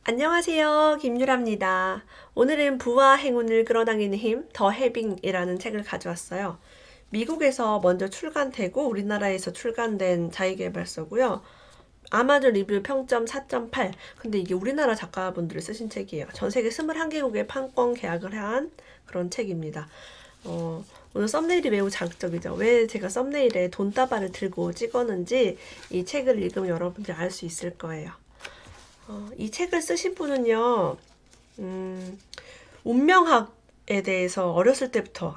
안녕하세요. 김유라입니다. 오늘은 부와 행운을 끌어당기는 힘, 더 해빙이라는 책을 가져왔어요. 미국에서 먼저 출간되고 우리나라에서 출간된 자기계발서고요. 아마존 리뷰 평점 4.8. 근데 이게 우리나라 작가분들이 쓰신 책이에요. 전 세계 21개국에 판권 계약을 한 그런 책입니다. 오늘 썸네일이 매우 자극적이죠. 왜 제가 썸네일에 돈다발을 들고 찍었는지 이 책을 읽으면 여러분들이 알 수 있을 거예요. 이 책을 쓰신 분은요, 운명학에 대해서 어렸을 때부터,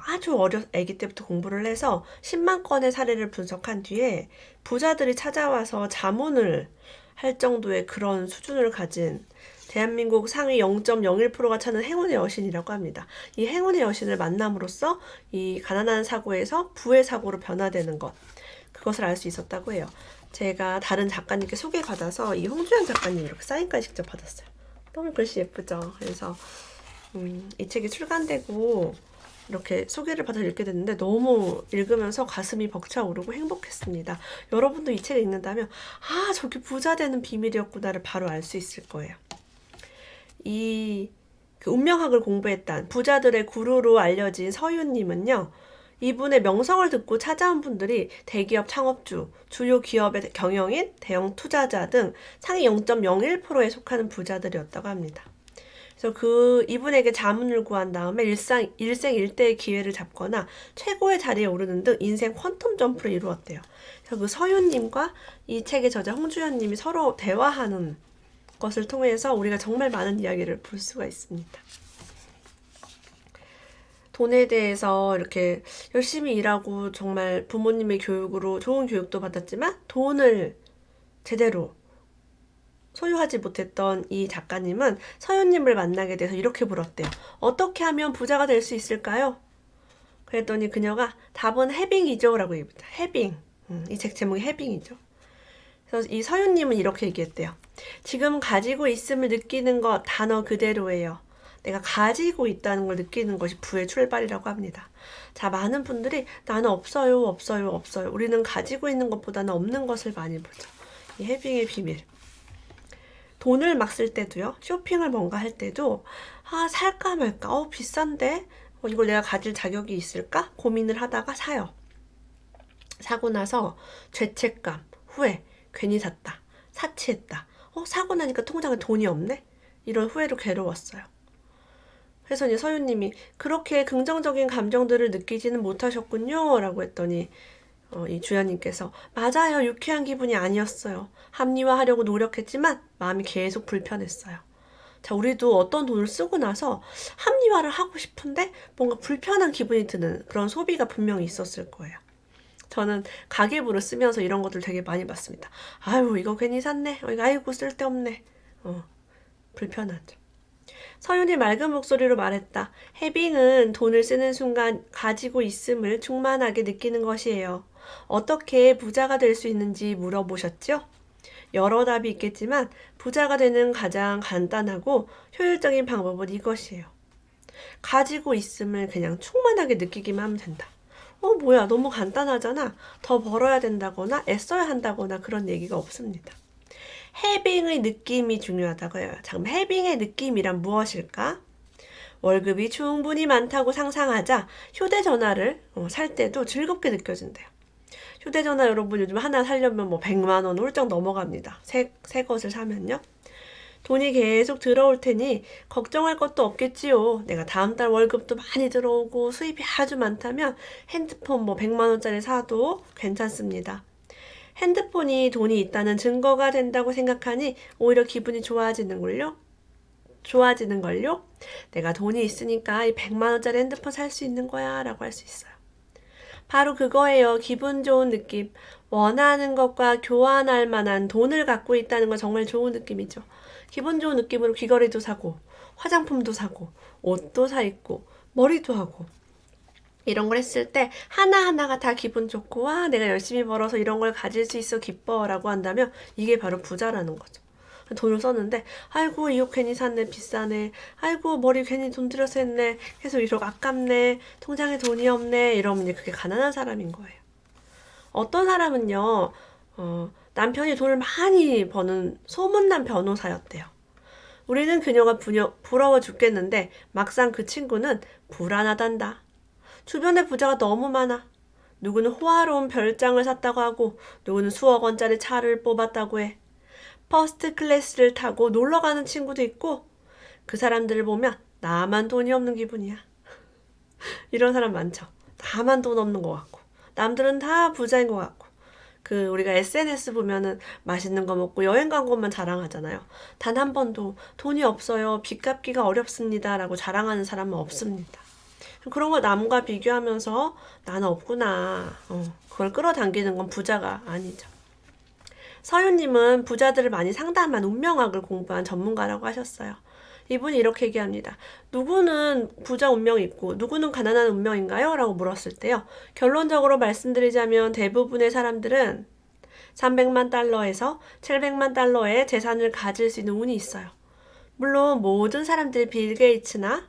아기 때부터 공부를 해서 10만 건의 사례를 분석한 뒤에 부자들이 찾아와서 자문을 할 정도의 그런 수준을 가진 대한민국 상위 0.01%가 찾는 행운의 여신이라고 합니다. 이 행운의 여신을 만남으로써 이 가난한 사고에서 부의 사고로 변화되는 것, 그것을 알 수 있었다고 해요. 제가 다른 작가님께 소개받아서 이 홍주연 작가님 이렇게 사인까지 직접 받았어요. 너무 글씨 예쁘죠? 그래서 이 책이 출간되고 이렇게 소개를 받아 읽게 됐는데 너무 읽으면서 가슴이 벅차오르고 행복했습니다. 여러분도 이 책을 읽는다면 저게 부자 되는 비밀이었구나를 바로 알 수 있을 거예요. 그 운명학을 공부했던 부자들의 구루로 알려진 서윤님은요. 이분의 명성을 듣고 찾아온 분들이 대기업 창업주, 주요 기업의 경영인, 대형 투자자 등 상위 0.01%에 속하는 부자들이었다고 합니다. 그래서 이분에게 자문을 구한 다음에 일생일대의 기회를 잡거나 최고의 자리에 오르는 등 인생 퀀텀 점프를 이루었대요. 그래서 그 서윤님과 이 책의 저자 홍주연님이 서로 대화하는 것을 통해서 우리가 정말 많은 이야기를 볼 수가 있습니다. 돈에 대해서 이렇게 열심히 일하고 정말 부모님의 교육으로 좋은 교육도 받았지만 돈을 제대로 소유하지 못했던 이 작가님은 서윤님을 만나게 돼서 이렇게 물었대요. 어떻게 하면 부자가 될 수 있을까요? 그랬더니 그녀가 답은 해빙이죠 라고 얘기합니다. 해빙. 이 책 제목이 해빙이죠. 그래서 이 서윤님은 이렇게 얘기했대요. 지금 가지고 있음을 느끼는 것 단어 그대로예요. 내가 가지고 있다는 걸 느끼는 것이 부의 출발이라고 합니다. 자, 많은 분들이 나는 없어요, 없어요, 없어요. 우리는 가지고 있는 것보다는 없는 것을 많이 보죠. 이 해빙의 비밀. 돈을 막 쓸 때도요. 쇼핑을 뭔가 할 때도 살까 말까? 비싼데? 이걸 내가 가질 자격이 있을까? 고민을 하다가 사요. 사고 나서 죄책감, 후회, 괜히 샀다. 사치했다. 사고 나니까 통장에 돈이 없네? 이런 후회로 괴로웠어요. 그래서 이제 서윤님이 그렇게 긍정적인 감정들을 느끼지는 못하셨군요 라고 했더니 이 주연님께서 맞아요. 유쾌한 기분이 아니었어요. 합리화하려고 노력했지만 마음이 계속 불편했어요. 자, 우리도 어떤 돈을 쓰고 나서 합리화를 하고 싶은데 뭔가 불편한 기분이 드는 그런 소비가 분명히 있었을 거예요. 저는 가계부를 쓰면서 이런 것들 되게 많이 봤습니다. 아유, 이거 괜히 샀네. 아이고, 쓸데없네. 불편하죠. 서윤이 맑은 목소리로 말했다. 해빙은 돈을 쓰는 순간 가지고 있음을 충만하게 느끼는 것이에요. 어떻게 부자가 될 수 있는지 물어보셨죠? 여러 답이 있겠지만 부자가 되는 가장 간단하고 효율적인 방법은 이것이에요. 가지고 있음을 그냥 충만하게 느끼기만 하면 된다. 뭐야, 너무 간단하잖아. 더 벌어야 된다거나 애써야 한다거나 그런 얘기가 없습니다. 해빙의 느낌이 중요하다고 해요. 잠깐, 해빙의 느낌이란 무엇일까? 월급이 충분히 많다고 상상하자 휴대전화를 살 때도 즐겁게 느껴진대요. 휴대전화 여러분 요즘 하나 사려면 100만 원 훌쩍 넘어갑니다. 새 것을 사면요. 돈이 계속 들어올 테니 걱정할 것도 없겠지요. 내가 다음 달 월급도 많이 들어오고 수입이 아주 많다면 핸드폰 100만 원짜리 사도 괜찮습니다. 핸드폰이 돈이 있다는 증거가 된다고 생각하니 오히려 기분이 좋아지는걸요? 내가 돈이 있으니까 이 100만 원짜리 핸드폰 살 수 있는 거야 라고 할 수 있어요. 바로 그거예요. 기분 좋은 느낌. 원하는 것과 교환할 만한 돈을 갖고 있다는 건 정말 좋은 느낌이죠. 기분 좋은 느낌으로 귀걸이도 사고 화장품도 사고 옷도 사 입고 머리도 하고 이런 걸 했을 때 하나하나가 다 기분 좋고 내가 열심히 벌어서 이런 걸 가질 수 있어 기뻐 라고 한다면 이게 바로 부자라는 거죠. 돈을 썼는데 아이고 이거 괜히 샀네 비싸네 아이고 머리 괜히 돈 들여서 했네 계속 이러고 아깝네 통장에 돈이 없네 이러면 그게 가난한 사람인 거예요. 어떤 사람은요 남편이 돈을 많이 버는 소문난 변호사였대요. 우리는 그녀가 부러워 죽겠는데 막상 그 친구는 불안하단다. 주변에 부자가 너무 많아. 누구는 호화로운 별장을 샀다고 하고 누구는 수억 원짜리 차를 뽑았다고 해. 퍼스트 클래스를 타고 놀러 가는 친구도 있고 그 사람들을 보면 나만 돈이 없는 기분이야. 이런 사람 많죠. 나만 돈 없는 것 같고 남들은 다 부자인 것 같고 우리가 SNS 보면은 맛있는 거 먹고 여행 간 것만 자랑하잖아요. 단 한 번도 돈이 없어요. 빚 갚기가 어렵습니다. 라고 자랑하는 사람은 없습니다. 그런 걸 남과 비교하면서 나는 없구나. 그걸 끌어당기는 건 부자가 아니죠. 서윤님은 부자들을 많이 상담한 운명학을 공부한 전문가라고 하셨어요. 이분이 이렇게 얘기합니다. 누구는 부자 운명이 있고 누구는 가난한 운명인가요? 라고 물었을 때요. 결론적으로 말씀드리자면 대부분의 사람들은 300만 달러에서 700만 달러의 재산을 가질 수 있는 운이 있어요. 물론 모든 사람들이 빌 게이츠나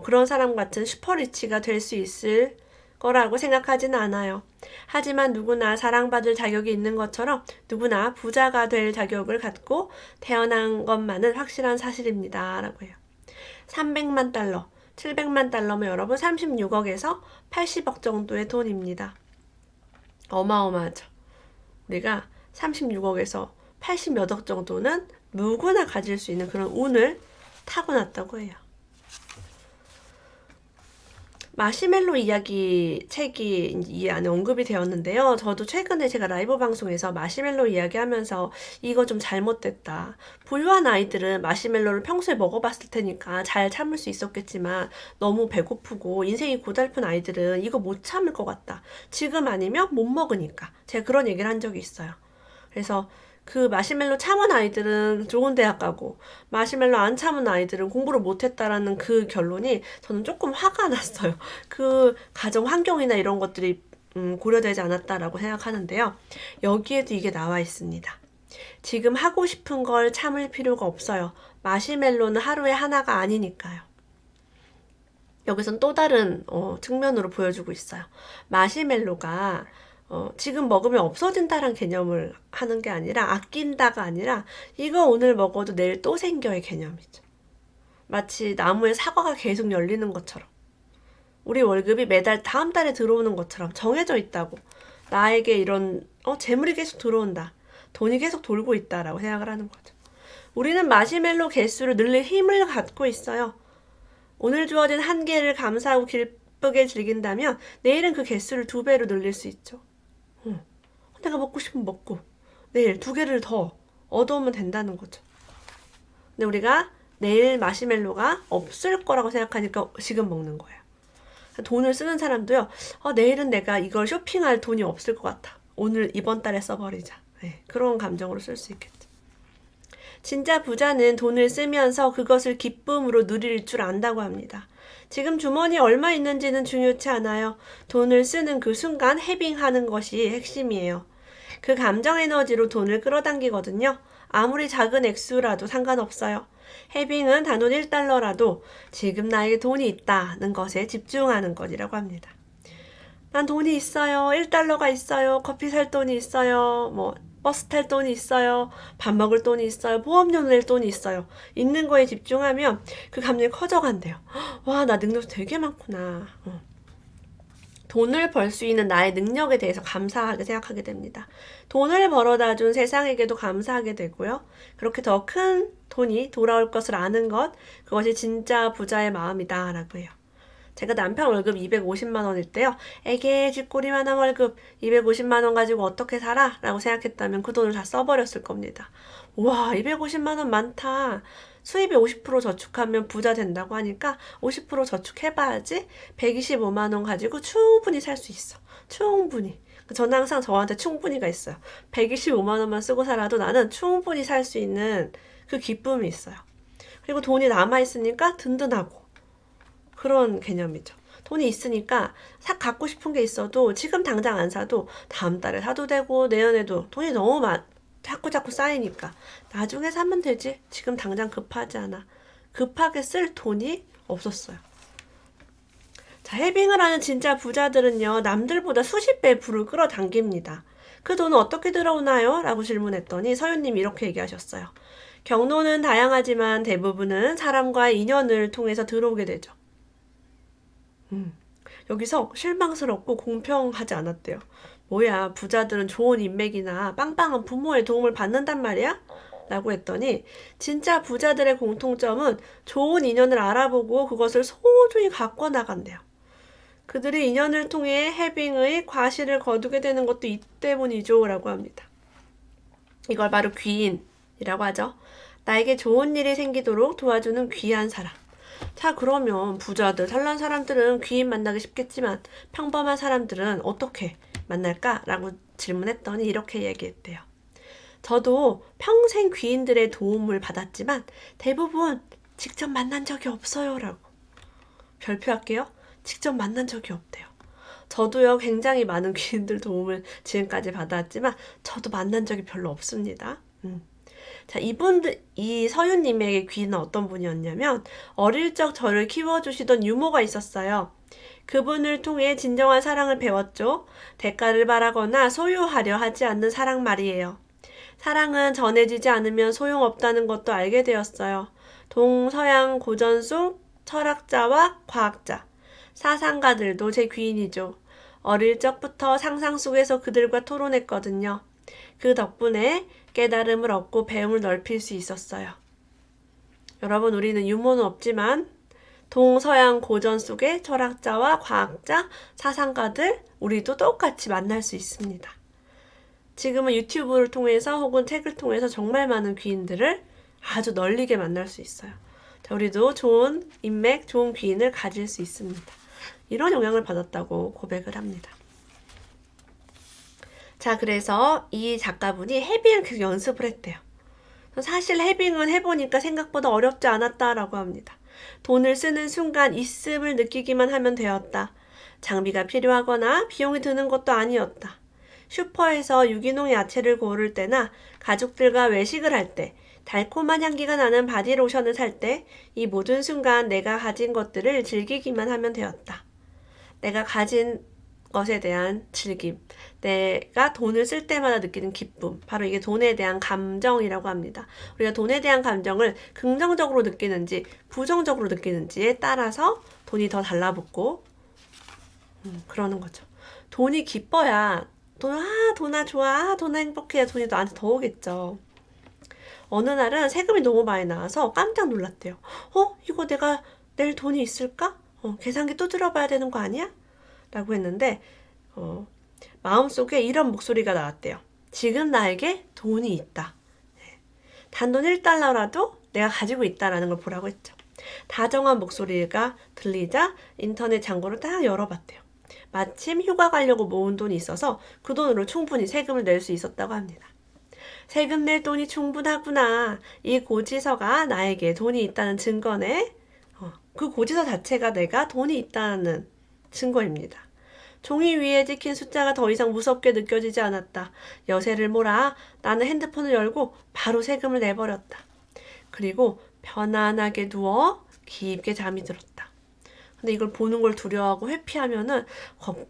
그런 사람 같은 슈퍼리치가 될 수 있을 거라고 생각하지는 않아요. 하지만 누구나 사랑받을 자격이 있는 것처럼 누구나 부자가 될 자격을 갖고 태어난 것만은 확실한 사실입니다. 라고 해요. 300만 달러, 700만 달러면 여러분 36억에서 80억 정도의 돈입니다. 어마어마하죠. 우리가 36억에서 80 몇 억 정도는 누구나 가질 수 있는 그런 운을 타고났다고 해요. 마시멜로 이야기 책이 이 안에 언급이 되었는데요. 저도 최근에 제가 라이브 방송에서 마시멜로 이야기하면서 이거 좀 잘못됐다. 부유한 아이들은 마시멜로를 평소에 먹어봤을 테니까 잘 참을 수 있었겠지만 너무 배고프고 인생이 고달픈 아이들은 이거 못 참을 것 같다. 지금 아니면 못 먹으니까. 제가 그런 얘기를 한 적이 있어요. 그래서 그 마시멜로 참은 아이들은 좋은 대학 가고 마시멜로 안 참은 아이들은 공부를 못했다라는 그 결론이 저는 조금 화가 났어요. 그 가정 환경이나 이런 것들이 고려되지 않았다라고 생각하는데요. 여기에도 이게 나와 있습니다. 지금 하고 싶은 걸 참을 필요가 없어요. 마시멜로는 하루에 하나가 아니니까요. 여기선 또 다른 측면으로 보여주고 있어요. 마시멜로가 지금 먹으면 없어진다란 개념을 하는 게 아니라 아낀다가 아니라 이거 오늘 먹어도 내일 또 생겨의 개념이죠. 마치 나무에 사과가 계속 열리는 것처럼 우리 월급이 매달 다음 달에 들어오는 것처럼 정해져 있다고 나에게 이런 재물이 계속 들어온다. 돈이 계속 돌고 있다라고 생각을 하는 거죠. 우리는 마시멜로 개수를 늘릴 힘을 갖고 있어요. 오늘 주어진 한 개를 감사하고 기쁘게 즐긴다면 내일은 그 개수를 2배로 늘릴 수 있죠. 내가 먹고 싶으면 먹고 내일 2개를 더 얻어오면 된다는 거죠. 근데 우리가 내일 마시멜로가 없을 거라고 생각하니까 지금 먹는 거예요. 돈을 쓰는 사람도요. 내일은 내가 이걸 쇼핑할 돈이 없을 것 같아. 오늘 이번 달에 써버리자. 네, 그런 감정으로 쓸 수 있겠죠. 진짜 부자는 돈을 쓰면서 그것을 기쁨으로 누릴 줄 안다고 합니다. 지금 주머니에 얼마 있는지는 중요치 않아요. 돈을 쓰는 그 순간 해빙하는 것이 핵심이에요. 그 감정 에너지로 돈을 끌어당기거든요. 아무리 작은 액수라도 상관없어요. 해빙은 단돈 1달러라도 지금 나에게 돈이 있다는 것에 집중하는 것이라고 합니다. 난 돈이 있어요. 1달러가 있어요. 커피 살 돈이 있어요. 버스 탈 돈이 있어요. 밥 먹을 돈이 있어요. 보험료 낼 돈이 있어요. 있는 거에 집중하면 그 감정이 커져간대요. 와, 나 능력 되게 많구나. 돈을 벌 수 있는 나의 능력에 대해서 감사하게 생각하게 됩니다. 돈을 벌어다 준 세상에게도 감사하게 되고요. 그렇게 더 큰 돈이 돌아올 것을 아는 것, 그것이 진짜 부자의 마음이다 라고 해요. 제가 남편 월급 250만 원일 때요. 에게 쥐꼬리만한 월급 250만 원 가지고 어떻게 살아? 라고 생각했다면 그 돈을 다 써버렸을 겁니다. 우와, 250만 원 많다. 수입의 50% 저축하면 부자 된다고 하니까 50% 저축해봐야지 125만 원 가지고 충분히 살 수 있어. 충분히. 저는 항상 저한테 충분히가 있어요. 125만 원만 쓰고 살아도 나는 충분히 살 수 있는 그 기쁨이 있어요. 그리고 돈이 남아있으니까 든든하고 그런 개념이죠. 돈이 있으니까 갖고 싶은 게 있어도 지금 당장 안 사도 다음 달에 사도 되고 내년에도 돈이 너무 자꾸 쌓이니까 나중에 사면 되지. 지금 당장 급하지 않아. 급하게 쓸 돈이 없었어요. 자, 해빙을 하는 진짜 부자들은요. 남들보다 수십 배 부를 끌어당깁니다. 그 돈은 어떻게 들어오나요? 라고 질문했더니 서윤님이 이렇게 얘기하셨어요. 경로는 다양하지만 대부분은 사람과의 인연을 통해서 들어오게 되죠. 여기서 실망스럽고 공평하지 않았대요. 뭐야, 부자들은 좋은 인맥이나 빵빵한 부모의 도움을 받는단 말이야? 라고 했더니 진짜 부자들의 공통점은 좋은 인연을 알아보고 그것을 소중히 갖고 나간대요. 그들이 인연을 통해 해빙의 과실을 거두게 되는 것도 이 때문이죠 라고 합니다. 이걸 바로 귀인이라고 하죠. 나에게 좋은 일이 생기도록 도와주는 귀한 사람. 자, 그러면 부자들, 잘난 사람들은 귀인 만나기 쉽겠지만 평범한 사람들은 어떻게 만날까? 라고 질문했더니 이렇게 얘기했대요. 저도 평생 귀인들의 도움을 받았지만 대부분 직접 만난 적이 없어요 라고. 별표할게요. 직접 만난 적이 없대요. 저도요, 굉장히 많은 귀인들 도움을 지금까지 받았지만 저도 만난 적이 별로 없습니다. 자, 이 서윤님에게 귀인은 어떤 분이었냐면 어릴 적 저를 키워주시던 유모가 있었어요. 그분을 통해 진정한 사랑을 배웠죠. 대가를 바라거나 소유하려 하지 않는 사랑 말이에요. 사랑은 전해지지 않으면 소용없다는 것도 알게 되었어요. 동서양 고전 속 철학자와 과학자, 사상가들도 제 귀인이죠. 어릴 적부터 상상 속에서 그들과 토론했거든요. 그 덕분에 깨달음을 얻고 배움을 넓힐 수 있었어요. 여러분, 우리는 유모는 없지만 동서양 고전 속의 철학자와 과학자, 사상가들, 우리도 똑같이 만날 수 있습니다. 지금은 유튜브를 통해서 혹은 책을 통해서 정말 많은 귀인들을 아주 널리게 만날 수 있어요. 자, 우리도 좋은 인맥, 좋은 귀인을 가질 수 있습니다. 이런 영향을 받았다고 고백을 합니다. 자, 그래서 이 작가분이 해빙을 계속 연습을 했대요. 사실 해빙은 해보니까 생각보다 어렵지 않았다라고 합니다. 돈을 쓰는 순간 있음을 느끼기만 하면 되었다. 장비가 필요하거나 비용이 드는 것도 아니었다. 슈퍼에서 유기농 야채를 고를 때나 가족들과 외식을 할 때, 달콤한 향기가 나는 바디로션을 살 때, 이 모든 순간 내가 가진 것들을 즐기기만 하면 되었다. 내가 가진 것에 대한 즐김, 내가 돈을 쓸 때마다 느끼는 기쁨, 바로 이게 돈에 대한 감정이라고 합니다. 우리가 돈에 대한 감정을 긍정적으로 느끼는지 부정적으로 느끼는지에 따라서 돈이 더 달라붙고 그러는 거죠. 돈이 기뻐야 돈아 좋아, 돈아 행복해, 돈이 나한테 더 오겠죠. 어느 날은 세금이 너무 많이 나와서 깜짝 놀랐대요. 이거 내가 내일 돈이 있을까? 계산기 또 들어봐야 되는 거 아니야? 라고 했는데 마음속에 이런 목소리가 나왔대요. 지금 나에게 돈이 있다. 단돈 1달러라도 내가 가지고 있다라는 걸 보라고 했죠. 다정한 목소리가 들리자 인터넷 창고를 딱 열어봤대요. 마침 휴가 가려고 모은 돈이 있어서 그 돈으로 충분히 세금을 낼 수 있었다고 합니다. 세금 낼 돈이 충분하구나. 이 고지서가 나에게 돈이 있다는 증거네. 그 고지서 자체가 내가 돈이 있다는 증거입니다. 종이 위에 찍힌 숫자가 더 이상 무섭게 느껴지지 않았다. 여세를 몰아 나는 핸드폰을 열고 바로 세금을 내버렸다. 그리고 편안하게 누워 깊게 잠이 들었다. 근데 이걸 보는 걸 두려워하고 회피하면은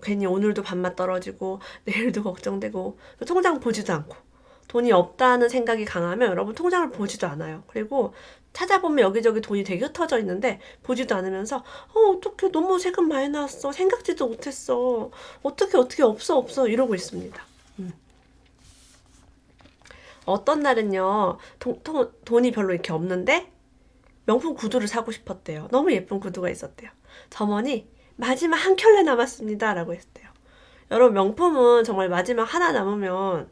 괜히 오늘도 밥맛 떨어지고 내일도 걱정되고 통장 보지도 않고 돈이 없다는 생각이 강하면 여러분 통장을 보지도 않아요. 그리고 찾아보면 여기저기 돈이 되게 흩어져 있는데 보지도 않으면서 어떡해 너무 세금 많이 나왔어. 생각지도 못했어. 어떻게 없어 이러고 있습니다. 어떤 날은요 돈이 별로 이렇게 없는데 명품 구두를 사고 싶었대요. 너무 예쁜 구두가 있었대요. 점원이 마지막 한 켤레 남았습니다 라고 했대요. 여러분 명품은 정말 마지막 하나 남으면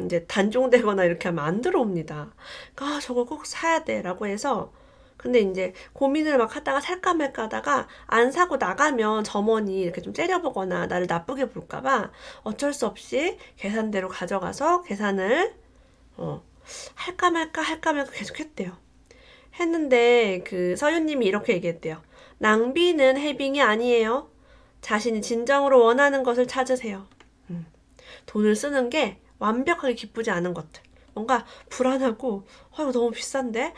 이제 단종되거나 이렇게 하면 안 들어옵니다. 그러니까 저걸 꼭 사야 돼 라고 해서 근데 이제 고민을 막 하다가 살까 말까 하다가 안 사고 나가면 점원이 이렇게 좀 째려보거나 나를 나쁘게 볼까봐 어쩔 수 없이 계산대로 가져가서 계산을 할까 말까 계속 했대요. 했는데 그 서윤님이 이렇게 얘기했대요. 낭비는 해빙이 아니에요. 자신이 진정으로 원하는 것을 찾으세요. 돈을 쓰는 게 완벽하게 기쁘지 않은 것들. 뭔가 불안하고 이거 너무 비싼데?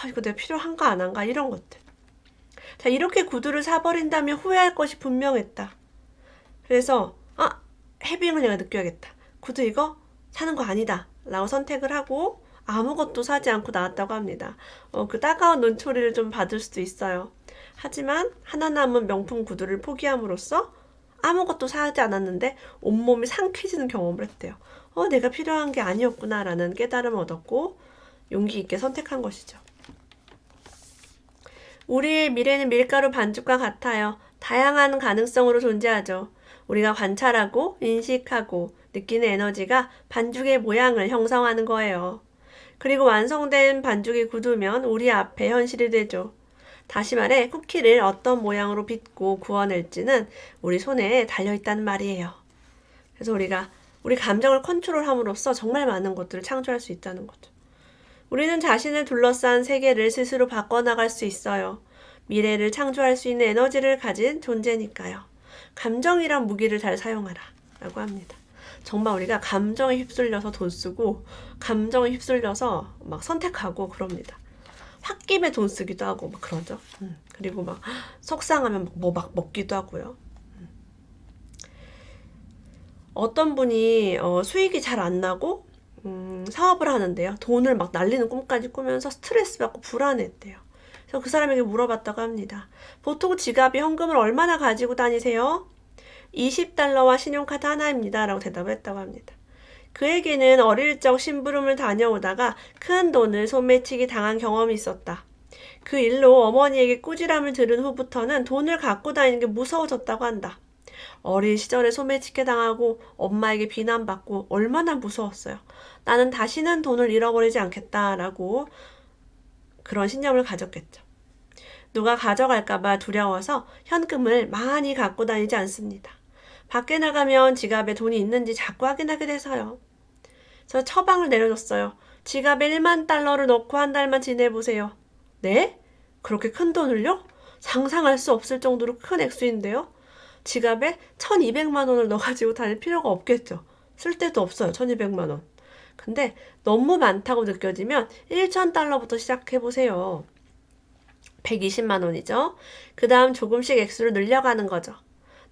이거 내가 필요한가 안 한가? 이런 것들. 자, 이렇게 구두를 사버린다면 후회할 것이 분명했다. 그래서 해빙을 내가 느껴야겠다. 구두 이거 사는 거 아니다 라고 선택을 하고 아무것도 사지 않고 나왔다고 합니다. 그 따가운 눈초리를 좀 받을 수도 있어요. 하지만 하나 남은 명품 구두를 포기함으로써 아무것도 사지 않았는데 온몸이 상쾌해지는 경험을 했대요. 내가 필요한 게 아니었구나라는 깨달음을 얻었고 용기 있게 선택한 것이죠. 우리의 미래는 밀가루 반죽과 같아요. 다양한 가능성으로 존재하죠. 우리가 관찰하고 인식하고 느끼는 에너지가 반죽의 모양을 형성하는 거예요. 그리고 완성된 반죽이 굳으면 우리 앞에 현실이 되죠. 다시 말해 쿠키를 어떤 모양으로 빚고 구워낼지는 우리 손에 달려있다는 말이에요. 그래서 우리 감정을 컨트롤함으로써 정말 많은 것들을 창조할 수 있다는 거죠. 우리는 자신을 둘러싼 세계를 스스로 바꿔나갈 수 있어요. 미래를 창조할 수 있는 에너지를 가진 존재니까요. 감정이란 무기를 잘 사용하라 라고 합니다. 정말 우리가 감정에 휩쓸려서 돈 쓰고 감정에 휩쓸려서 막 선택하고 그럽니다. 홧김에 돈 쓰기도 하고 막 그러죠. 그리고 막 속상하면 막 먹기도 하고요. 어떤 분이 수익이 잘 안 나고 사업을 하는데요. 돈을 막 날리는 꿈까지 꾸면서 스트레스 받고 불안했대요. 그래서 그 사람에게 물어봤다고 합니다. 보통 지갑에 현금을 얼마나 가지고 다니세요? 20달러와 신용카드 하나입니다. 라고 대답을 했다고 합니다. 그에게는 어릴 적 심부름을 다녀오다가 큰 돈을 소매치기 당한 경험이 있었다. 그 일로 어머니에게 꾸지람을 들은 후부터는 돈을 갖고 다니는 게 무서워졌다고 한다. 어린 시절에 소매치기 당하고 엄마에게 비난받고 얼마나 무서웠어요. 나는 다시는 돈을 잃어버리지 않겠다라고 그런 신념을 가졌겠죠. 누가 가져갈까봐 두려워서 현금을 많이 갖고 다니지 않습니다. 밖에 나가면 지갑에 돈이 있는지 자꾸 확인하게 돼서요. 저 처방을 내려줬어요. 지갑에 1만 달러를 넣고 한 달만 지내보세요. 네? 그렇게 큰 돈을요? 상상할 수 없을 정도로 큰 액수인데요. 지갑에 1200만 원을 넣어가지고 다닐 필요가 없겠죠. 쓸 데도 없어요. 1200만 원. 근데 너무 많다고 느껴지면 1000달러부터 시작해보세요. 120만 원이죠. 그 다음 조금씩 액수를 늘려가는 거죠.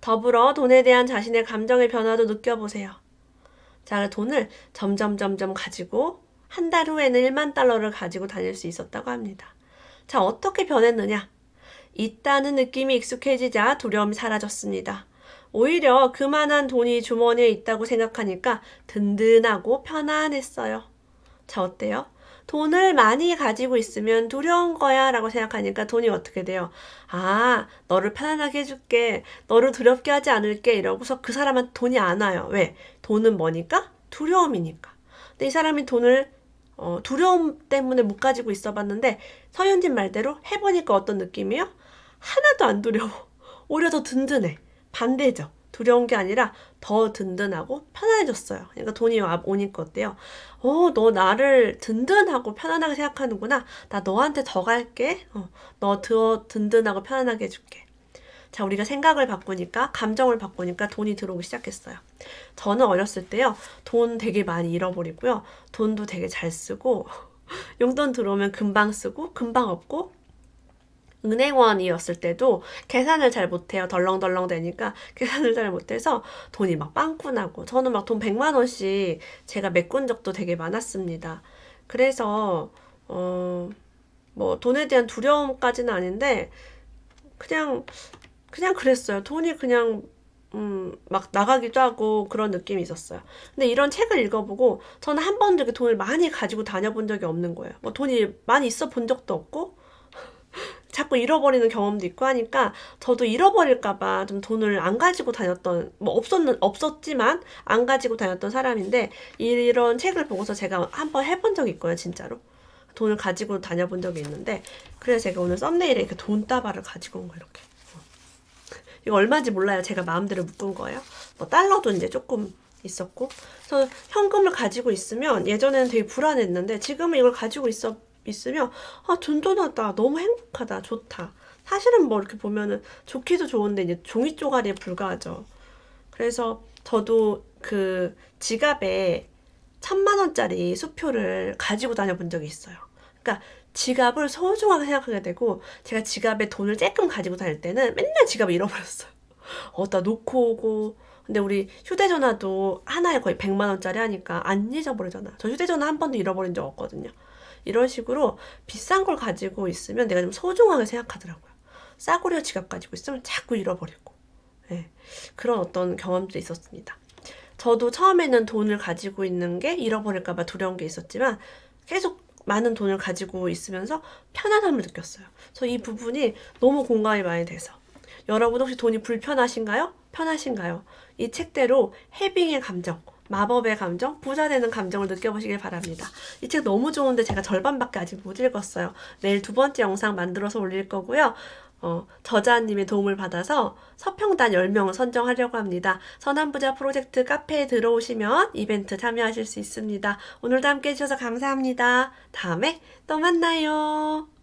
더불어 돈에 대한 자신의 감정의 변화도 느껴보세요. 자, 돈을 점점 가지고 한 달 후에는 1만 달러를 가지고 다닐 수 있었다고 합니다. 자, 어떻게 변했느냐? 있다는 느낌이 익숙해지자 두려움이 사라졌습니다. 오히려 그만한 돈이 주머니에 있다고 생각하니까 든든하고 편안했어요. 자, 어때요? 돈을 많이 가지고 있으면 두려운 거야 라고 생각하니까 돈이 어떻게 돼요? 너를 편안하게 해줄게. 너를 두렵게 하지 않을게. 이러고서 그 사람한테 돈이 안 와요. 왜? 돈은 뭐니까? 두려움이니까. 근데 이 사람이 돈을 두려움 때문에 못 가지고 있어 봤는데 서윤진 말대로 해보니까 어떤 느낌이에요? 하나도 안 두려워. 오히려 더 든든해. 반대죠. 두려운 게 아니라 더 든든하고 편안해졌어요. 그러니까 돈이 오니까 어때요? 너 나를 든든하고 편안하게 생각하는구나. 나 너한테 더 갈게. 너 더 든든하고 편안하게 해줄게. 자, 우리가 생각을 바꾸니까, 감정을 바꾸니까 돈이 들어오기 시작했어요. 저는 어렸을 때요, 돈 되게 많이 잃어버리고요. 돈도 되게 잘 쓰고, 용돈 들어오면 금방 쓰고, 금방 없고, 은행원이었을 때도 계산을 잘 못해요. 덜렁덜렁 되니까 계산을 잘 못해서 돈이 막 빵꾸 나고 저는 막 돈 100만 원씩 제가 메꾼 적도 되게 많았습니다. 그래서 뭐 돈에 대한 두려움까지는 아닌데 그냥 그랬어요. 돈이 그냥 막 나가기도 하고 그런 느낌이 있었어요. 근데 이런 책을 읽어보고 저는 한 번도 이렇게 돈을 많이 가지고 다녀본 적이 없는 거예요. 뭐 돈이 많이 있어 본 적도 없고 자꾸 잃어버리는 경험도 있고 하니까 저도 잃어버릴까봐 좀 돈을 안 가지고 다녔던, 뭐 없었지만 안 가지고 다녔던 사람인데 이런 책을 보고서 제가 한번 해본 적이 있거든요, 진짜로. 돈을 가지고 다녀본 적이 있는데 그래서 제가 오늘 썸네일에 이렇게 돈다발을 가지고 온 거예요, 이렇게. 이거 얼마인지 몰라요. 제가 마음대로 묶은 거예요. 뭐 달러도 이제 조금 있었고. 그래서 현금을 가지고 있으면 예전에는 되게 불안했는데 지금은 이걸 가지고 있으면 든든하다, 너무 행복하다, 좋다. 사실은 뭐 이렇게 보면은 좋기도 좋은데 이제 종이 쪼가리에 불과하죠. 그래서 저도 그 지갑에 1000만 원짜리 수표를 가지고 다녀본 적이 있어요. 그러니까 지갑을 소중하게 생각하게 되고 제가 지갑에 돈을 쬐끔 가지고 다닐 때는 맨날 지갑을 잃어버렸어요. 나 놓고 오고 근데 우리 휴대전화도 하나에 거의 100만 원짜리 하니까 안 잊어버리잖아. 저 휴대전화 한 번도 잃어버린 적 없거든요. 이런 식으로 비싼 걸 가지고 있으면 내가 좀 소중하게 생각하더라고요. 싸구려 지갑 가지고 있으면 자꾸 잃어버리고. 네, 그런 어떤 경험도 있었습니다. 저도 처음에는 돈을 가지고 있는 게 잃어버릴까봐 두려운 게 있었지만 계속 많은 돈을 가지고 있으면서 편안함을 느꼈어요. 그래서 이 부분이 너무 공감이 많이 돼서. 여러분 혹시 돈이 불편하신가요? 편하신가요? 이 책대로 해빙의 감정, 마법의 감정, 부자 되는 감정을 느껴보시길 바랍니다. 이 책 너무 좋은데 제가 절반밖에 아직 못 읽었어요. 내일 두 번째 영상 만들어서 올릴 거고요. 저자님의 도움을 받아서 서평단 10명을 선정하려고 합니다. 선한부자 프로젝트 카페에 들어오시면 이벤트 참여하실 수 있습니다. 오늘도 함께 해주셔서 감사합니다. 다음에 또 만나요.